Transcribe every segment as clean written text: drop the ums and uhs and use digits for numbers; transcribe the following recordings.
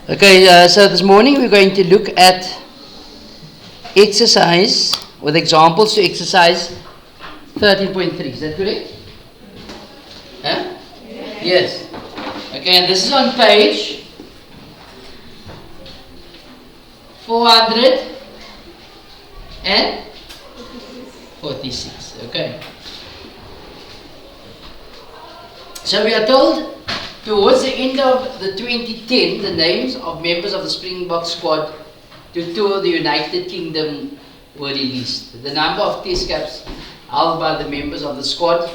Okay, so this morning we're going to look at exercise with examples to exercise 13.3. Is that correct? Huh? Yes. Okay, and this is on page 446. Okay. So we are told towards the end of the 2010, the names of members of the Springbok squad to tour the United Kingdom were released. The number of test caps held by the members of the squad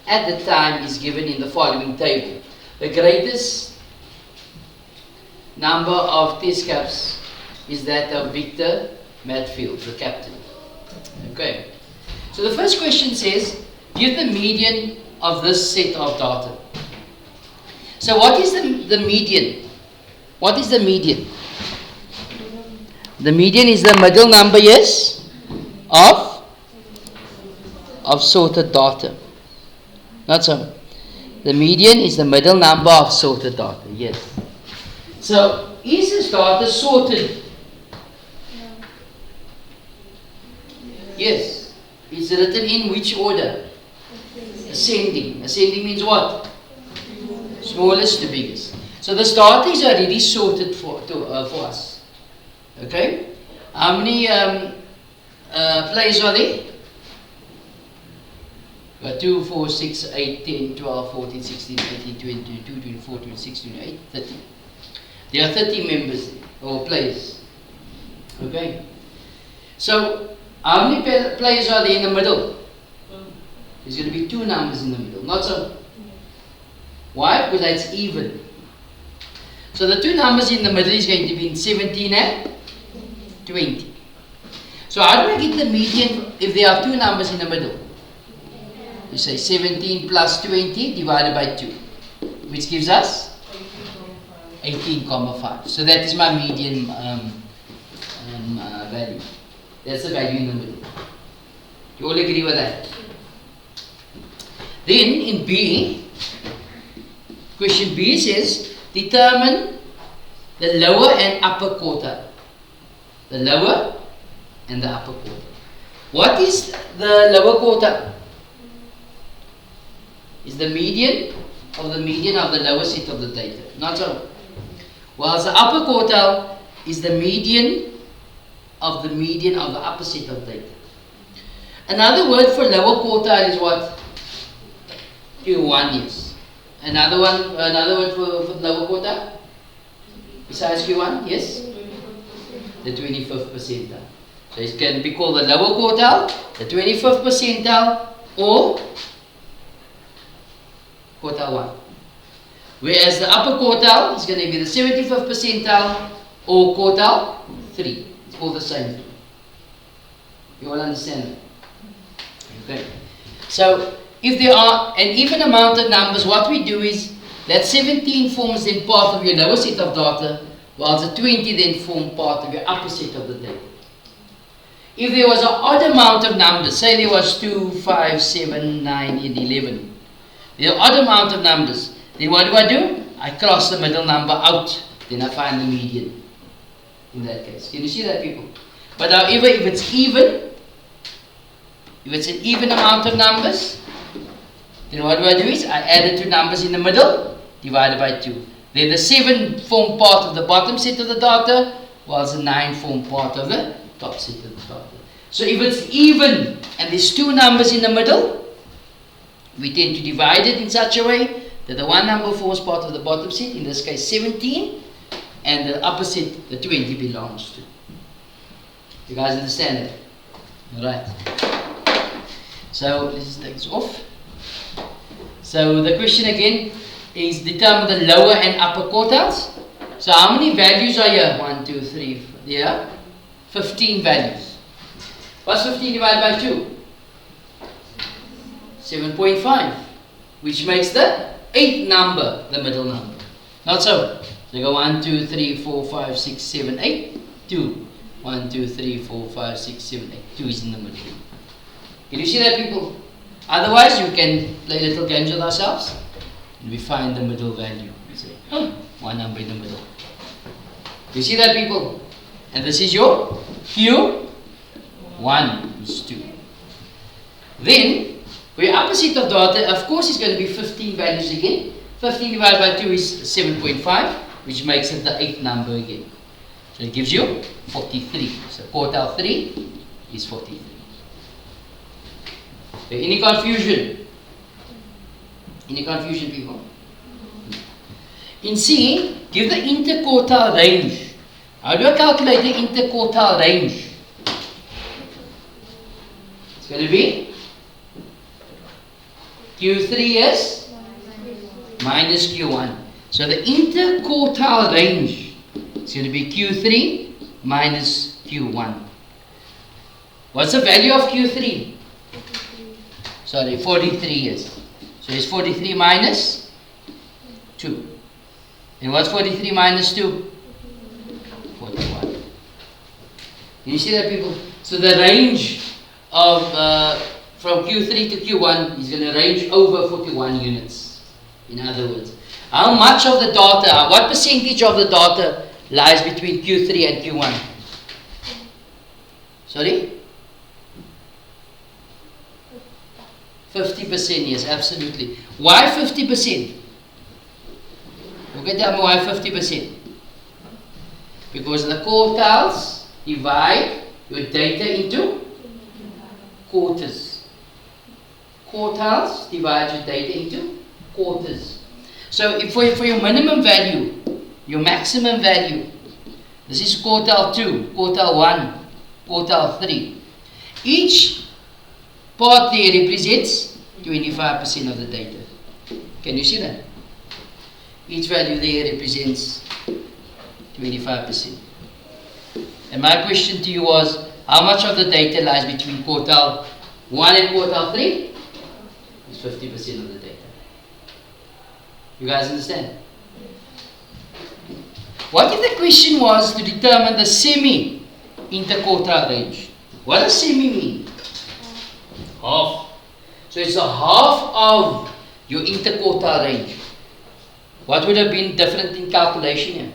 at the time is given in the following table. The greatest number of test caps is that of Victor Matfield, the captain. Okay. So the first question says, give the median of this set of data. So what is the median? What is the median? The median is the middle number, yes, of sorted data. Not so. The median is the middle number of sorted data, yes. So is this data sorted? Yes. It's written in which order? Ascending. Ascending means what? Smallest to biggest. So this data is already sorted for us. Okay? How many plays are there? 2, 4, 6, 8, 10, 12, 14, 16, 18, 20, 22, 24, 26, 28, 30. There are 30 members or players. Okay? So, how many players are there in the middle? There's going to be 2 numbers in the middle. Not so. Why? Because that's even. So the 2 numbers in the middle is going to be 17 and 20. So how do I get the median if there are 2 numbers in the middle? You say 17 plus 20 divided by 2, which gives us 18,5. So that is my median value. That's the value in the middle. You all agree with that? Then in B, question B says, determine the lower and upper quartile. The lower and the upper quartile. What is the lower quartile? Is the median of the lower set of the data. Not so. Whilst the upper quartile is the median of the upper set of data. Another word for lower quartile is what? Q1, yes. Another word for lower quartile? Besides Q1, yes? The 25th percentile. So it can be called the lower quartile, the 25th percentile, or quartile 1. Whereas the upper quartile is going to be the 75th percentile or quartile 3. It's all the same thing. You all understand that? Okay. So if there are an even amount of numbers, what we do is that 17 forms then part of your lower set of data, while the 20 then form part of your upper set of the data. If there was an odd amount of numbers, say there was 2, 5, 7, 9, and 11. There are odd amount of numbers. Then what do? I cross the middle number out. Then I find the median. In that case. Can you see that, people? But however, if it's even, if it's an even amount of numbers, then what do is I add the 2 numbers in the middle, divided by 2. Then the 7 form part of the bottom set of the data, whilst the 9 form part of the top set of the data. So if it's even and there's 2 numbers in the middle, we tend to divide it in such a way that the 1 number forms part of the bottom set, in this case 17, and the upper set, the 20, belongs to. You guys understand it? Alright. So let's just take this off. So the question again is determine the lower and upper quartiles. So how many values are here? 1, 2, 3, 4. Yeah? 15 values. What's 15 divided by 2? 7.5, which makes the 8th number the middle number. Not so. So you go 1, 2, 3, 4, 5, 6, 7, 8, 2. 1, 2, 3, 4, 5, 6, 7, 8. 2 is in the middle. Can you see that, people? Otherwise, you can play little games with ourselves and we find the middle value. We say, one number in the middle. You see that, people? And this is your Q1 is 2. Then, for your opposite of data, of course, it's going to be 15 values again. 15 divided by 2 is 7.5, which makes it the 8th number again. So it gives you 43. So quartile 3 is 43. Okay, any confusion? Any confusion, people? In C, give the interquartile range. How do I calculate the interquartile range? It's going to be Q3 is minus Q1. So the interquartile range is going to be Q3 minus Q1. What's the value of Q3? Sorry, 43 years. So it's 43 minus 2. And what's 43 minus 2? 41. Can you see that, people? So the range of from Q3 to Q1 is going to range over 41 units. In other words, how much of the data, what percentage of the data lies between Q3 and Q1? Sorry? 50%, yes, absolutely. Why 50%? You can tell me why 50%? Because the quartiles divide your data into quarters. Quartiles divide your data into quarters. So if for your minimum value, your maximum value, this is quartile 2, quartile 1, quartile 3. Each part there represents 25% of the data. Can you see that? Each value there represents 25%. And my question to you was, how much of the data lies between quartile 1 and quartile 3? It's 50% of the data. You guys understand? What if the question was to determine the semi-interquartile range? What does semi mean? Half. So it's a half of your interquartile range. What would have been different in calculation here?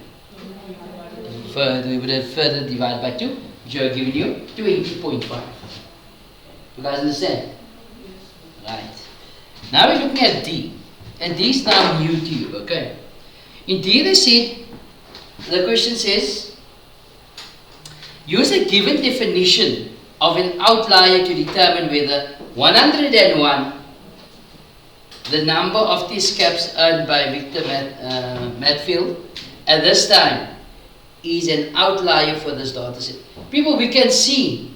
We would have further divided by 2, which I have given you 20.5. You guys understand? Right. Now we're looking at D. And D is now new to you, okay? In D they said, the question says, use a given definition of an outlier to determine whether 101, the number of test caps earned by Victor Matfield at this time, is an outlier for this data set. People, we can see,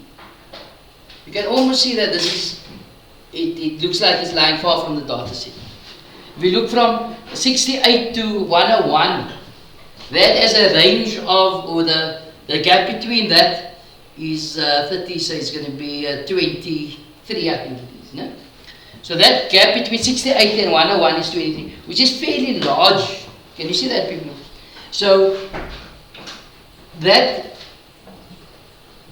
you can almost see that this is, it looks like it's lying far from the data set. We look from 68 to 101, that as a range of, or the gap between that is 30, so it's going to be 23, I think it is, no? So that gap between 68 and 101 is 23, which is fairly large. Can you see that, people? So that,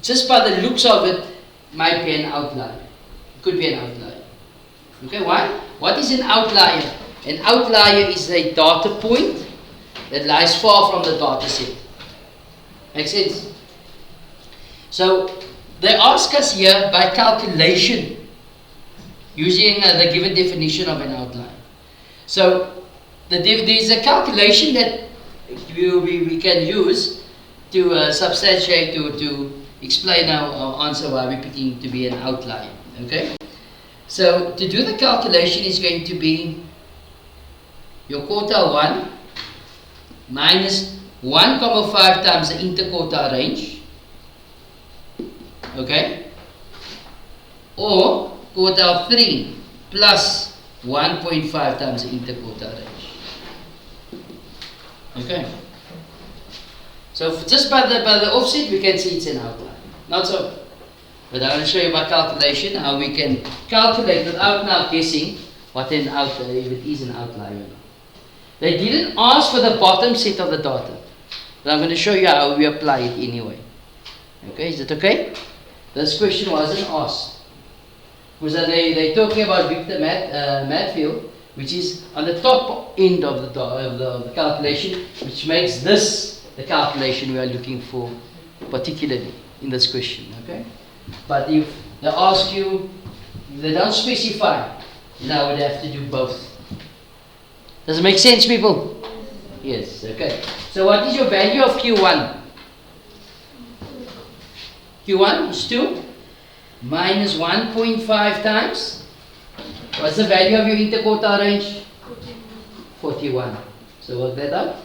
just by the looks of it, might be an outlier. It could be an outlier. Okay, why? What is an outlier? An outlier is a data point that lies far from the data set. Make sense? So they ask us here by calculation, using the given definition of an outlier. So there is a calculation that we can use to substantiate, to explain our answer why we're picking to be an outlier. Okay? So to do the calculation is going to be your quartile 1 minus 1,5 times the interquartile range. Okay? Or quartile 3 plus 1.5 times the interquartile range. Okay? So just by the offset we can see it's an outlier. Not so. But I will show you by calculation how we can calculate without now guessing what an outlier, if it is an outlier or not. They didn't ask for the bottom set of the data. But I'm going to show you how we apply it anyway. Okay, is it okay? This question wasn't asked. Because they're talking about Victor Matfield, which is on the top end of the calculation, which makes this the calculation we are looking for, particularly in this question. Okay? But if they ask you, if they don't specify, then I would have to do both. Does it make sense, people? Yes. Okay. So what is your value of Q1? Q1 is 2 minus 1.5 times. What's the value of your interquartile range? 41. So work that out.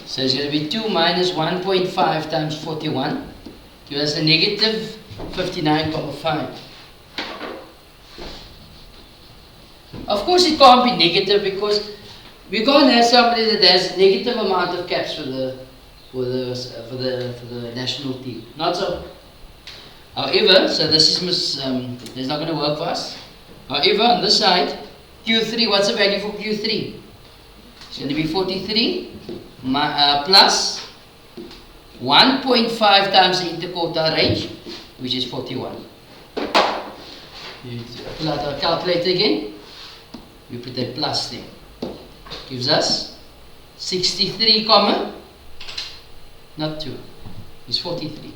So it's going to be 2 minus 1.5 times 41. Give us a negative 59.5. Of course it can't be negative because we can't have somebody that has negative amount of caps for the national team. Not so. However, so this is it's not going to work for us. However, on this side, Q3, what's the value for Q3? It's going to be 43 plus 1.5 times the interquartile range, which is 41. You pull out our calculator again. You put a plus there. Gives us 63, not 2. It's 43.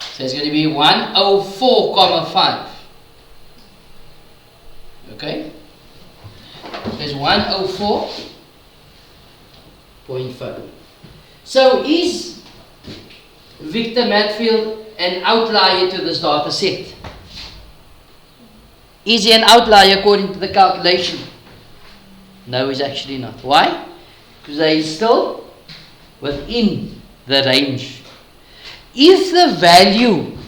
So it's going to be 104.5. Okay? So it's 104.5. So is Victor Matfield an outlier to this data set? Is he an outlier according to the calculation? No, he's actually not. Why? Because he's still within the range. If the value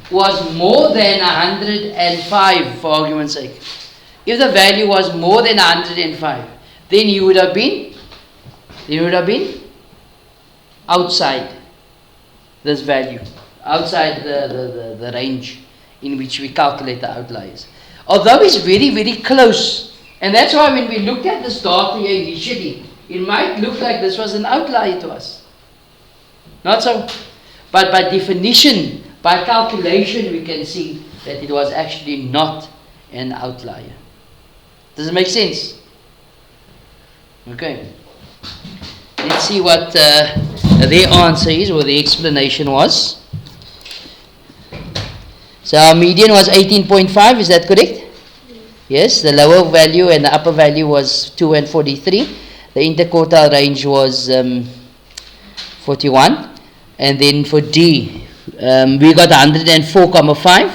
was more than 105, for argument's sake, if the value was more than 105, then you would have been outside this value, outside the range in which we calculate the outliers. Although it's very, very close, and that's why when we looked at this data here initially, it might look like this was an outlier to us. Not so. But by definition, by calculation, we can see that it was actually not an outlier. Does it make sense? Okay. Let's see what their answer is, or the explanation was. So our median was 18.5, is that correct? Yes, the lower value and the upper value was 2 and 43. The interquartile range was 41. And then for D, we got 104.5.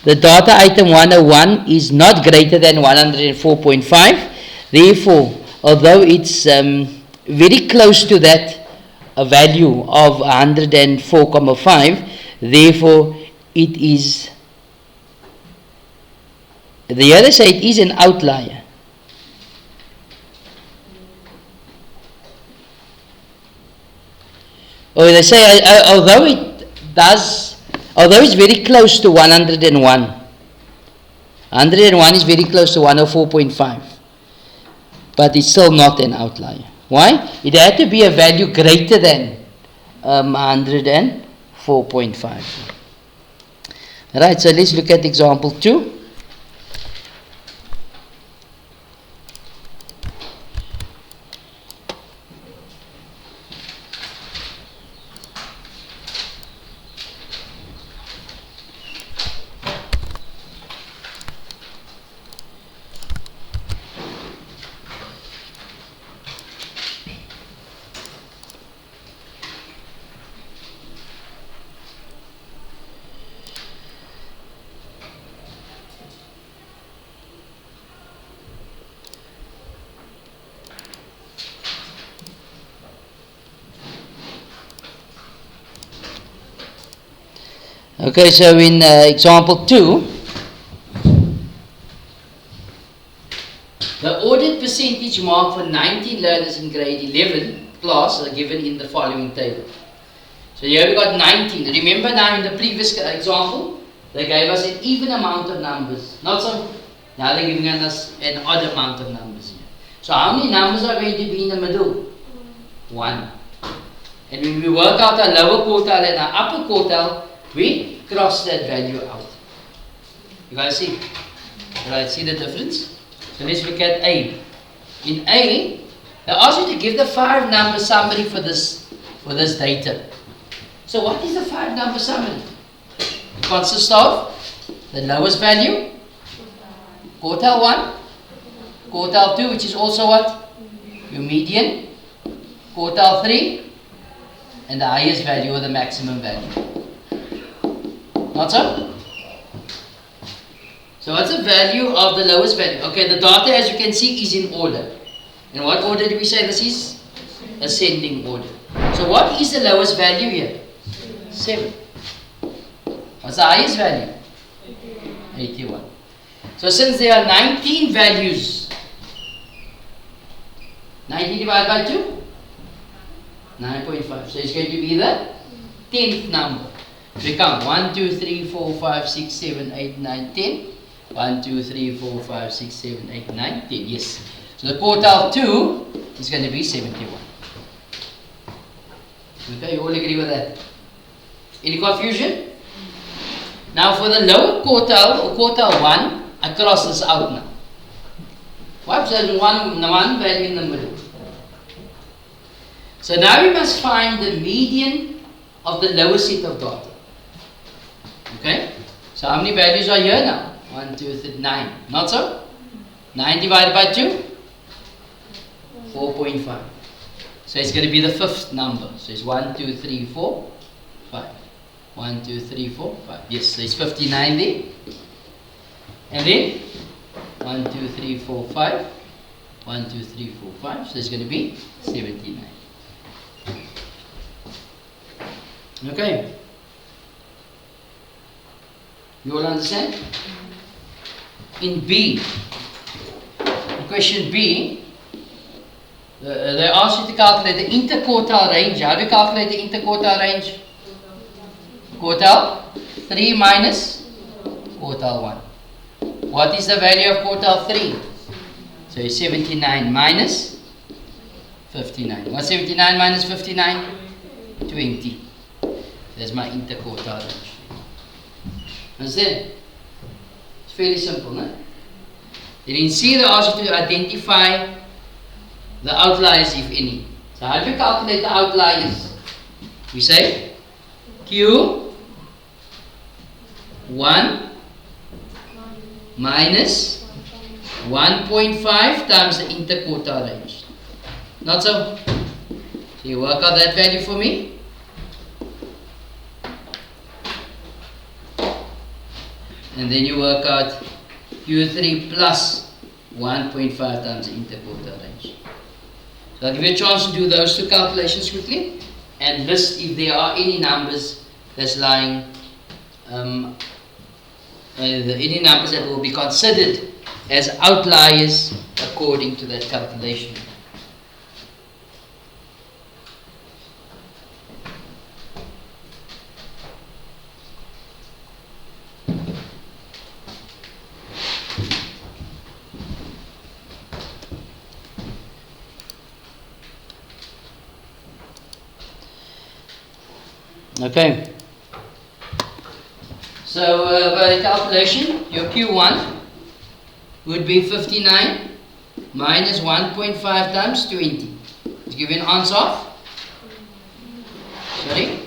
The data item 101 is not greater than 104.5. Therefore, although it's very close to that value of 104.5, therefore it is, the other side is an outlier. Or they say, although it's very close to 101, 101 is very close to 104.5, but it's still not an outlier. Why? It had to be a value greater than 104.5. Right, so let's look at example 2. Okay, so in example 2, The ordered percentage mark for 19 learners in grade 11 class are given in the following table. So here we got 19. Remember now in the previous example, they gave us an even amount of numbers. Not so. Now they're giving us an odd amount of numbers here. So how many numbers are going to be in the middle? 1. And when we work out our lower quartile and our upper quartile, we cross that value out. You guys see? Right, see the difference? So let's look at A. In A, they ask you to give the 5 number summary for this data. So what is the 5 number summary? It consists of the lowest value, quartile 1, quartile 2, which is also what? Your median, quartile 3, and the highest value or the maximum value. Not so? So what's the value of the lowest value? Okay, the data, as you can see, is in order. And what order do we say this is? Ascending order. So what is the lowest value here? 7. What's the highest value? 81. So since there are 19 values, 19 divided by 2? 9.5. So it's going to be the 10th number. We count 1, 2, 3, 4, 5, 6, 7, 8, 9, 10. 1, 2, 3, 4, 5, 6, 7, 8, 9, 10. Yes. So the quartile 2 is going to be 71. Okay, you all agree with that? Any confusion? Now for the lower quartile or quartile 1, I cross this out now. What's the one value in the middle? So now we must find the median of the lower set of data. Okay? So how many values are here now? 1, 2, 3, 9. Not so? 9 divided by 2? 4.5. So it's going to be the 5th number. So it's 1, 2, 3, 4, 5. 1, 2, 3, 4, 5. Yes, there's 59 there. And then 1, 2, 3, 4, 5. 1, 2, 3, 4, 5. So it's going to be 79. Okay. You all understand? In B, in question B, they ask you to calculate the interquartile range. How do you calculate the interquartile range? Quartile 3 minus quartile 1. What is the value of quartile 3? So it's 79 minus 59. What's 79 minus 59? 20. That's my interquartile range. Understand? It's fairly simple, no? Then in C, they ask you to identify the outliers, if any. So how do you calculate the outliers? We say Q1 minus 1.5 times the interquartile range. Not so? So you work out that value for me. And then you work out Q3 plus 1.5 times the interquartile range. So I'll give you a chance to do those 2 calculations quickly and list if there are any numbers that's lying, any numbers that will be considered as outliers according to that calculation. Okay. So by the calculation, your Q1 would be 59 minus 1.5 times 20. To give you an answer of? Sorry?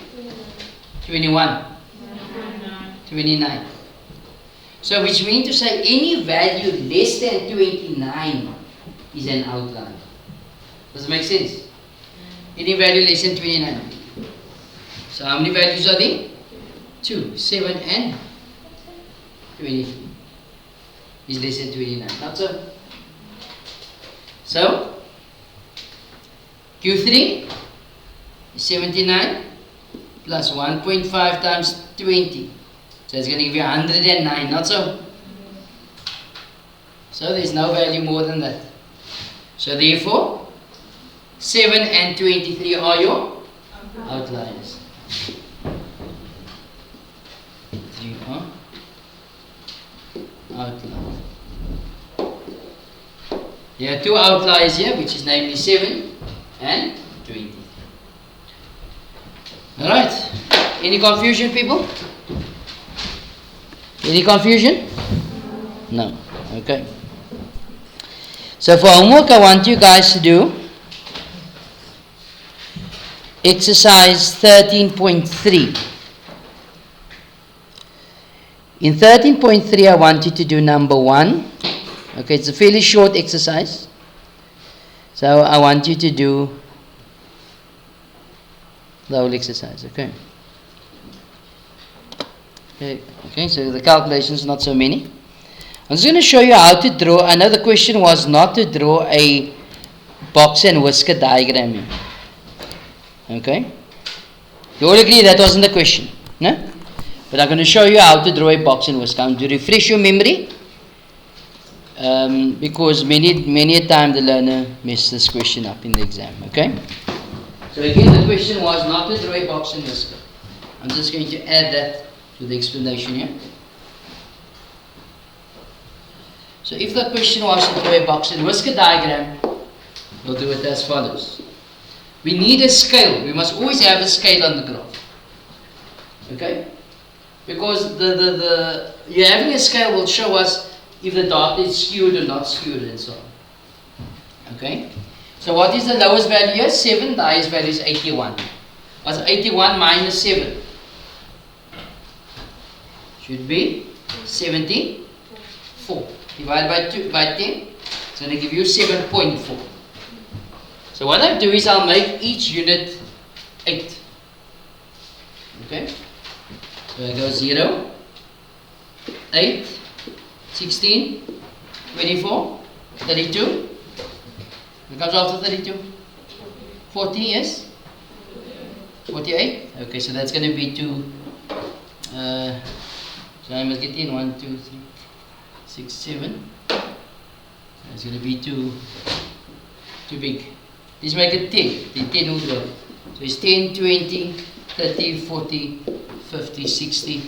21. 29. So which means to say any value less than 29 is an outlier. Does it make sense? Any value less than 29. So how many values are there? 2, 7 and 23 is less than 29. Not so? So Q3 is 79 plus 1.5 times 20. So it's going to give you 109. Not so? So there's no value more than that. So therefore, 7 and 23 are your outliers. 3 are outliers. There are 2 outliers here, which is namely 7 and 23. Alright. Any confusion, people? Any confusion? No. Okay. So for homework, I want you guys to do exercise 13.3. In 13.3, I want you to do number 1. Okay, it's a fairly short exercise. So I want you to do the whole exercise, okay? Okay, so the calculations not so many. I'm just going to show you how to draw. I know the question was not to draw a box and whisker diagram here. Okay? You all agree that wasn't the question, no? But I'm going to show you how to draw a box and whisker. I'm going to refresh your memory. Because many a time the learner messes this question up in the exam, okay? So again, the question was not to draw a box and whisker. I'm just going to add that to the explanation here. So if the question was to draw a box and whisker diagram, we'll do it as follows. We need a scale. We must always have a scale on the graph. Okay? Because you're having a scale will show us if the data is skewed or not skewed and so on. Okay? So what is the lowest value here? 7. The highest value is 81. What's 81 minus 7? Should be 74. Divided by 10. It's going to give you 7.4. So what I do is I'll make each unit 8. Okay? So I go 0, 8, 16, 24, 32. What comes after 32? 40, yes? 48? Okay, so that's going to be 2. So I must get in 1, 2, 3, 6, 7. It's going to be too big. Let's make it 10. The 10 would work. So it's 10, 20, 30, 40, 50, 60.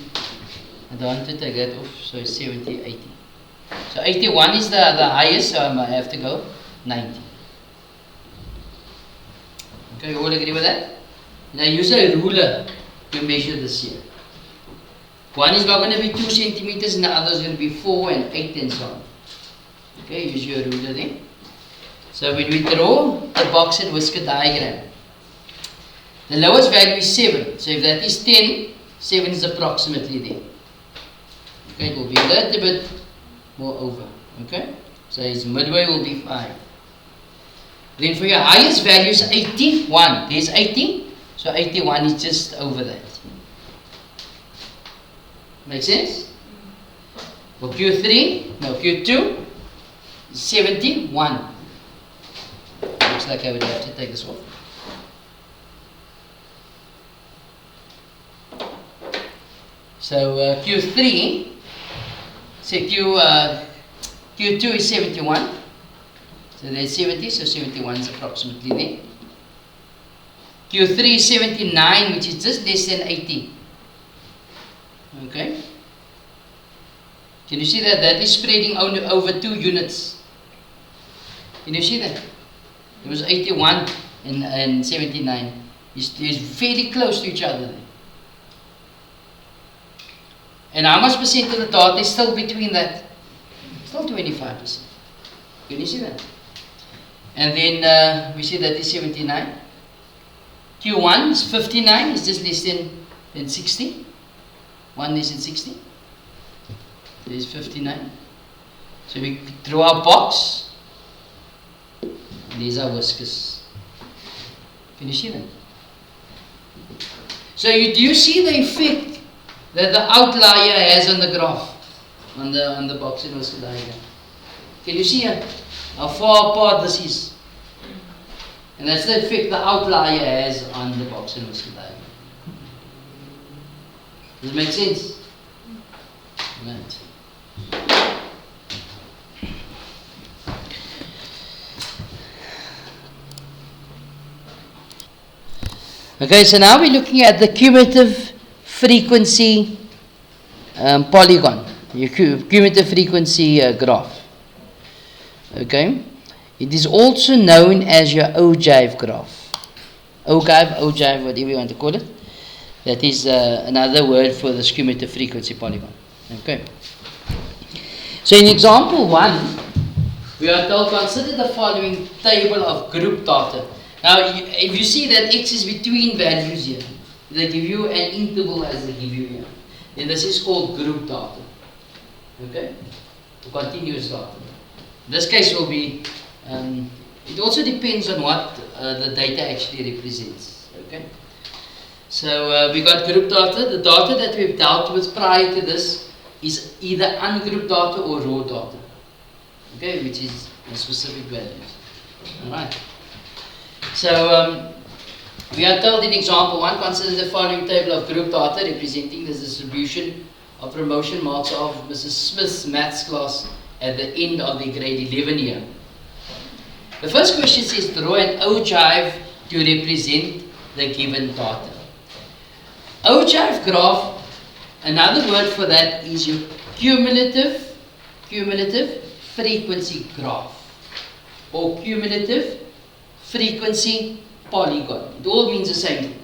I don't want to take that off, so it's 70, 80. So 81 is the highest, so I have to go 90. Okay, you all agree with that? And I use a ruler to measure this here. One is not going to be 2 centimeters and the other is going to be 4 and 8 and so on. Okay, use your ruler there. So when we draw the box and whisker diagram, the lowest value is 7. So if that is 10, 7 is approximately there. Okay, it will be a little bit more over. Okay, so its midway will be 5. Then for your highest value is 81. There's 80, so 81 is just over that. Make sense? For Q2, 71. Looks like I would have to take this off. So Q3, say Q2 is 71. So there's 70, so 71 is approximately there. Q3 is 79, which is just less than 80. Okay? Can you see that? That is spreading only over 2 units. Can you see that? It was 81 and 79. It's fairly close to each other there. And how much percent of the data is still between that? Still 25%. Can you see that? And then we see that is 79. Q1 is 59, it's just less than 60. 1 less than 60. There is 59. So we draw our box. These are whiskers. Can you see that? So do you see the effect that the outlier has on the graph, on the box and whisker diagram? Can you see how far apart this is? And that's the effect the outlier has on the box and whisker diagram. Does it make sense? Right. Okay, so now we're looking at the cumulative frequency polygon, your cumulative frequency graph. Okay, it is also known as your ogive graph. Ogive, whatever you want to call it. That is another word for the cumulative frequency polygon. Okay. So in example 1, we are told consider the following table of group data. Now, if you see that x is between values here, they give you an interval as they give you here. Then this is called group data. Okay? Continuous data. In this case will be, it also depends on what the data actually represents. Okay? So we got group data. The data that we've dealt with prior to this is either ungrouped data or raw data. Okay, which is specific values. Alright. So we are told in example 1, consider the following table of group data representing the distribution of promotion marks of Mrs. Smith's maths class at the end of the grade 11 year. The first question says draw an ogive to represent the given data. Ogive graph, another word for that is your cumulative frequency graph or cumulative frequency polygon. It all means the same thing.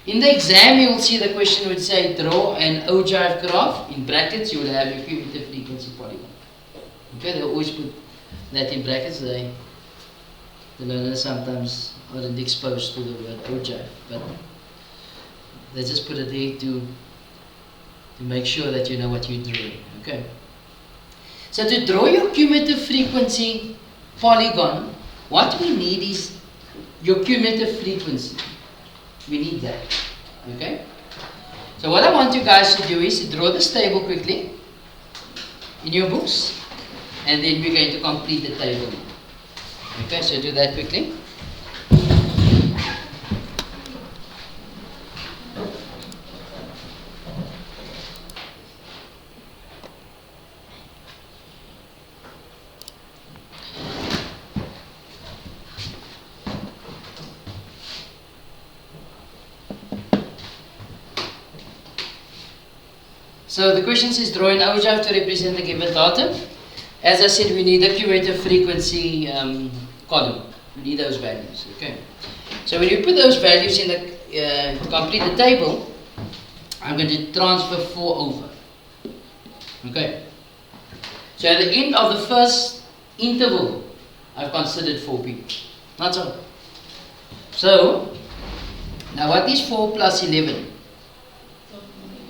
In the exam, you will see the question would say draw an ogive graph. In brackets, you will have your cumulative frequency polygon. Okay, they always put that in brackets. The learners sometimes aren't exposed to the word ogive, but they just put it there to make sure that you know what you're doing. Okay. So to draw your cumulative frequency polygon, what we need is your cumulative frequency. We need that. Okay? So what I want you guys to do is to draw this table quickly in your books, and then we're going to complete the table. Okay, so do that quickly. So the question says draw an ogive to represent the given data. As I said, we need a cumulative frequency column. We need those values. Okay. So when you put those values in the complete the table, I'm going to transfer 4 over. Okay. So at the end of the first interval, I've considered 4 people. Not so. So now what is 4 plus 11?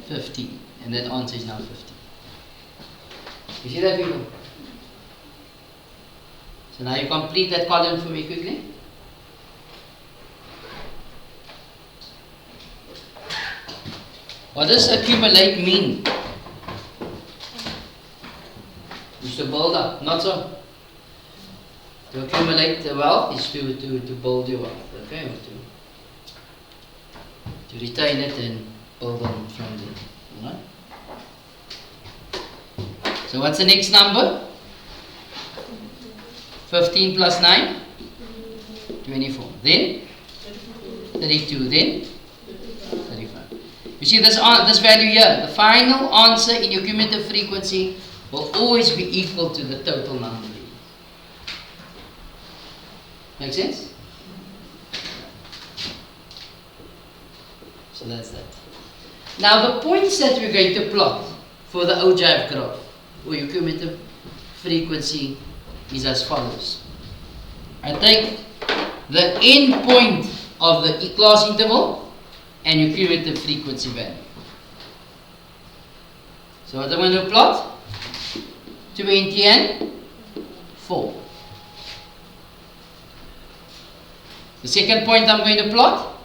15. And that answer is now 50. You see that, people? So now you complete that column for me quickly. What does accumulate mean? Is to build up, not so. To accumulate the wealth is to build your wealth, okay? Or to retain it and build on from there. Alright? So what's the next number? 15 plus 9? 24. Then? 32. Then? 35. You see this value here, the final answer in your cumulative frequency will always be equal to the total number. Make sense? So that's that. Now the points that we're going to plot for the ogive graph or your cumulative frequency is as follows. I take the end point of the class interval and your cumulative frequency value. So what I'm going to plot? 20 and 4. The second point I'm going to plot?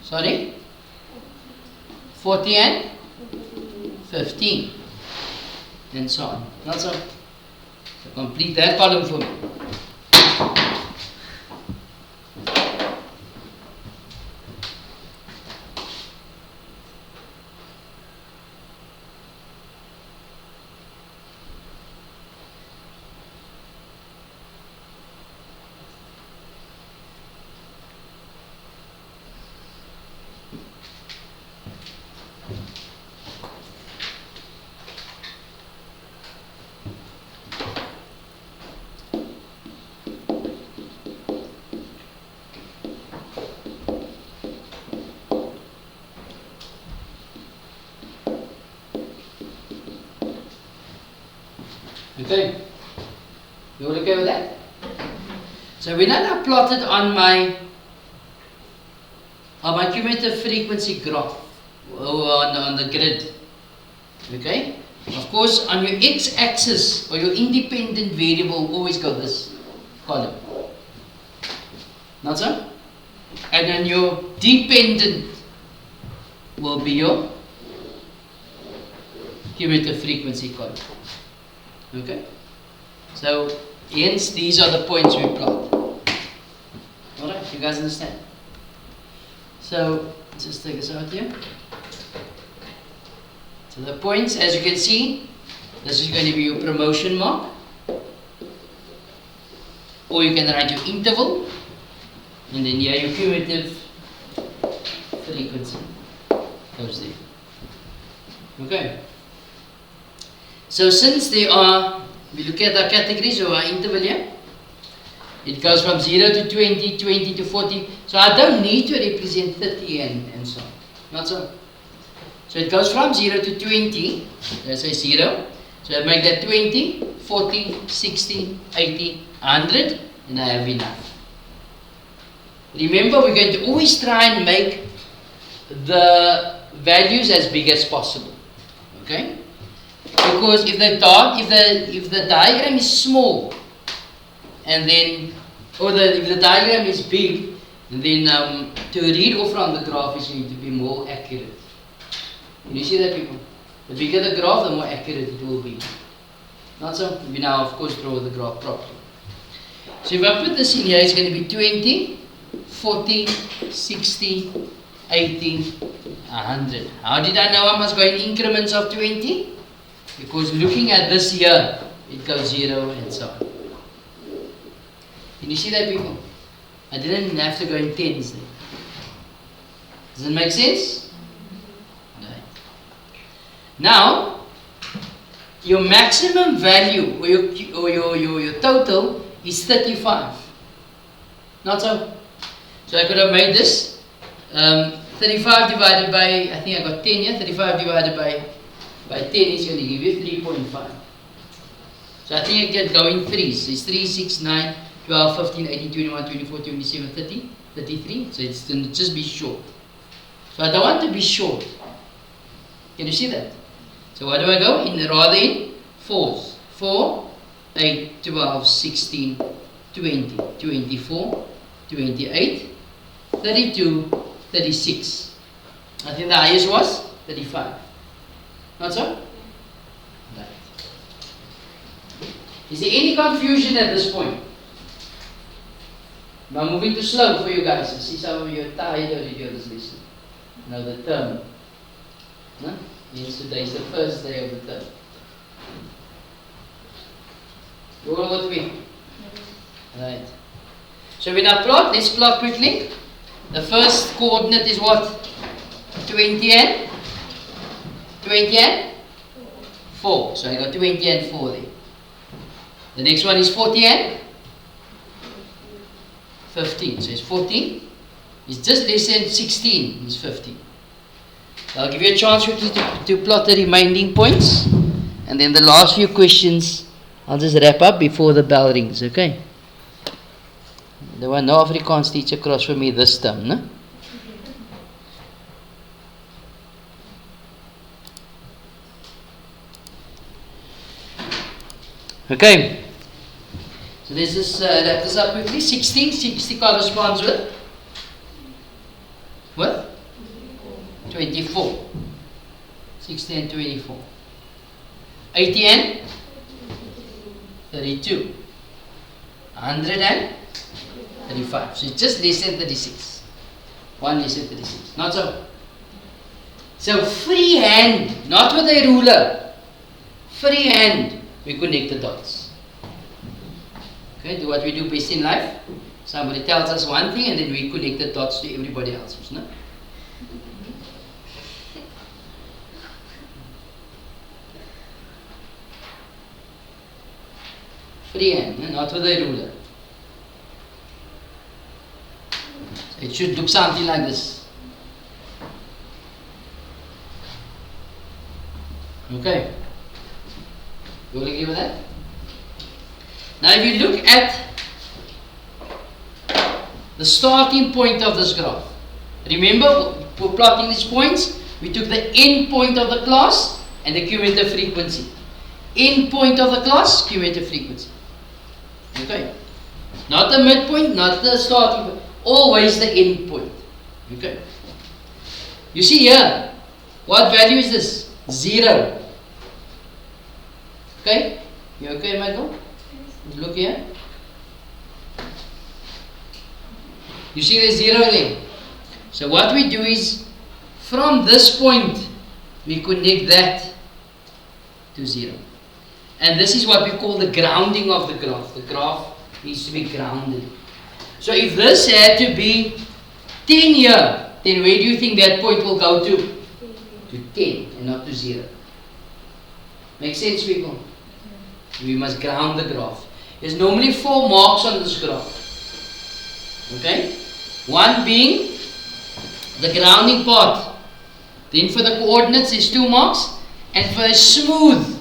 Sorry? 40 and 15. And so on. Not so. So complete that column for me. Okay? You all okay with that? So when I now plot it on my cumulative frequency graph, or on the grid, okay? Of course, on your x-axis, or your independent variable, always go this column. Not so? And then your dependent will be your cumulative frequency column. Okay? So, hence these are the points we plot. Alright, you guys understand? So, let's just take this out here. So the points, as you can see, this is going to be your promotion mark. Or you can write your interval. And then here your cumulative frequency goes there. Okay. So since they are, we look at our categories or our interval here, it goes from 0 to 20, 20 to 40. So I don't need to represent 30 and so on. Not so. So it goes from 0 to 20. Let's say 0. So I make that 20, 40, 60, 80, 100, and I have enough. Remember, we're going to always try and make the values as big as possible. Okay? Because if the diagram is small, and then, if the diagram is big, then to read off from the graph is going to be more accurate. Can you see that, people? The bigger the graph, the more accurate it will be. Not so? We now, of course, draw the graph properly. So if I put this in here, it's going to be 20, 40, 60, 80, 100. How did I know I must go in increments of 20? Because looking at this here, it goes 0 and so on. Can you see that, people? I didn't have to go in tens there. Does it make sense? Right. Now, your maximum value or your total is 35. Not so? So I could have made this 35 divided by, I think I got 10 here, 35 divided by 10 is going to give you 3.5. So I think I can go in threes. So it's 3, 6, 9, 12, 15, 18, 21, 24, 27, 30, 33. So it's going to just be short. So I don't want to be short. Can you see that? So what do I go? Rather in fours. 4, 8, 12, 16, 20, 24, 28, 32, 36. I think the highest was 35. Not so? Right. Is there any confusion at this point? I'm moving too slow for you guys. I see some of you are tired already of this lesson. Now the term. No? Yes, today is the first day of the term. You all with me? Right. So when I plot, let's plot quickly. The first coordinate is what? 20 and 4. So I got 20 and 4 there. The next one is 40 and 15. So it's 14. It's just less than 16. It's 15. So I'll give you a chance quickly to plot the remaining points. And then the last few questions I'll just wrap up before the bell rings. Okay? There was no Afrikaans teacher across for me this term, no? Okay. So let's just wrap this up quickly. 60 corresponds with? What? 24. 60 and 24. 80 and 32. 100 and 35. So it's just less than 36. 1 less than 36. Not so. So freehand, not with a ruler. Freehand, we connect the dots. Okay, do what we do best in life. Somebody tells us one thing and then we connect the dots to everybody else. No? Freehand, not with a ruler. So it should look something like this. Okay. You will agree with that? Now if you look at the starting point of this graph, remember for plotting these points, we took the end point of the class and the cumulative frequency. End point of the class, cumulative frequency. Okay. Not the midpoint, not the starting point, always the end point. Okay. You see here, what value is this? 0. Okay? You okay, Michael? Look here. You see there's 0 there. So what we do is, from this point, we connect that to 0. And this is what we call the grounding of the graph. The graph needs to be grounded. So if this had to be 10 here, then where do you think that point will go to? To 10 and not to 0. Make sense, people? We must ground the graph. There's normally 4 marks on this graph. Okay? One being the grounding part. Then for the coordinates there's 2 marks. And for a smooth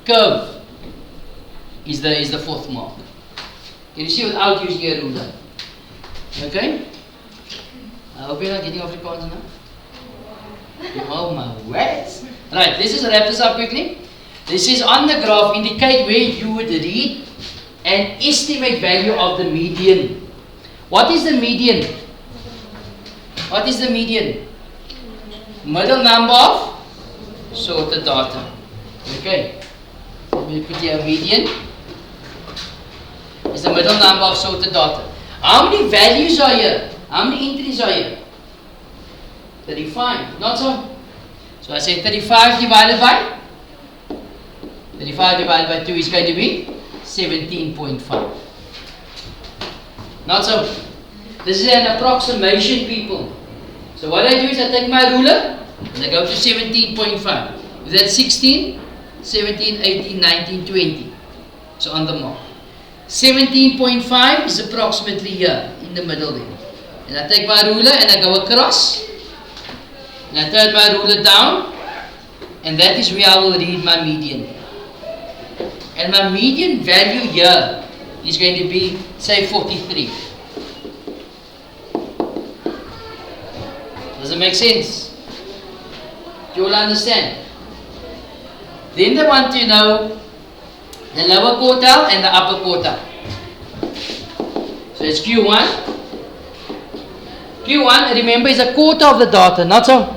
curve is the 4th mark. Can you see without using a ruler? Okay? I hope you're not getting off the cards now. Oh my words. Right, let's just wrap this up quickly. This is on the graph, indicate where you would read and estimate value of the median. What is the median? What is the median? Middle number of sorted data. Okay. Let me put here median. Is the middle number of sorted data. How many values are here? How many entries are here? 35. Not so. So I say 35 divided by 2 is going to be 17.5. Not so. This is an approximation, people. So what I do is I take my ruler and I go to 17.5. Is that 16, 17, 18, 19, 20? So on the mark. 17.5 is approximately here in the middle there. And I take my ruler and I go across. And I turn my ruler down. And that is where I will read my median. And my median value here is going to be, say, 43. Does it make sense? Do you all understand? Then they want to know the lower quartile and the upper quartile. So it's Q1. Q1, remember, is a quarter of the data, not so.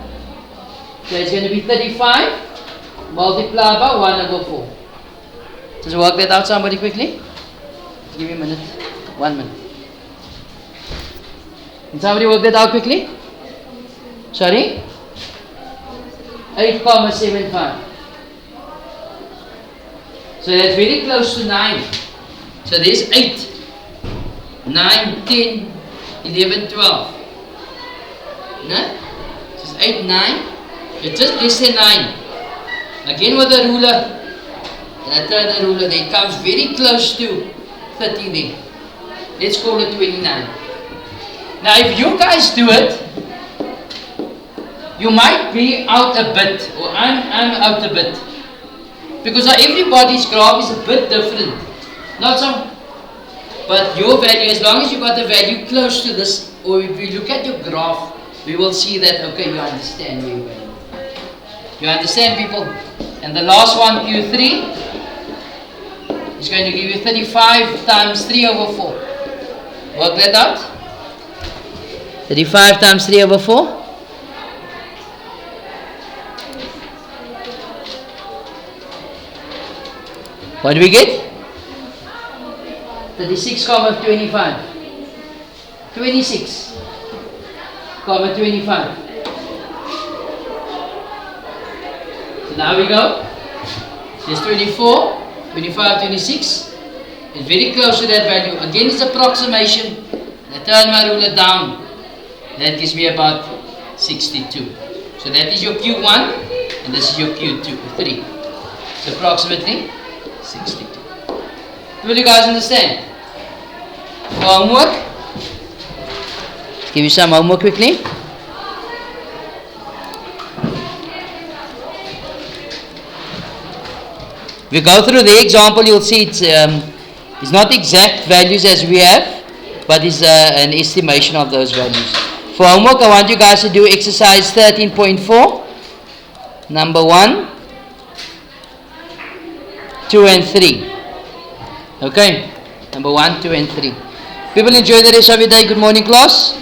So it's going to be 35 multiplied by 1 over 4. Just work that out, somebody, quickly. Give me a minute. 1 minute. Can somebody work that out quickly? Sorry? 8,75. So that's very close to 9. So there's 8, 9, 10, 11, 12. No? This is 8, 9. It's just less than 9. Again with the ruler. And I turn the ruler there. It comes very close to 30 there. Let's call it 29. Now if you guys do it, you might be out a bit. Or I'm out a bit. Because everybody's graph is a bit different. Not so. But your value, as long as you got the value close to this, or if you look at your graph, we will see that, okay, you understand where you're going. You understand, people? And the last one, Q3, is going to give you 35 times 3 over 4. Work that out. 35 times 3 over 4. What do we get? 36, 25. 26, 25. So now we go. There's 24, 25, 26. It's very close to that value. Again, it's approximation. I turn my ruler down. That gives me about 62. So that is your Q1 and this is your Q2, 3. So approximately 62. Will you guys understand? For homework, let's give you some homework quickly. If you go through the example, you'll see it's not exact values as we have, but it's an estimation of those values. For homework, I want you guys to do exercise 13.4, number 1, 2 and 3. Okay, number 1, 2 and 3. People, enjoy the rest of your day. Good morning, class.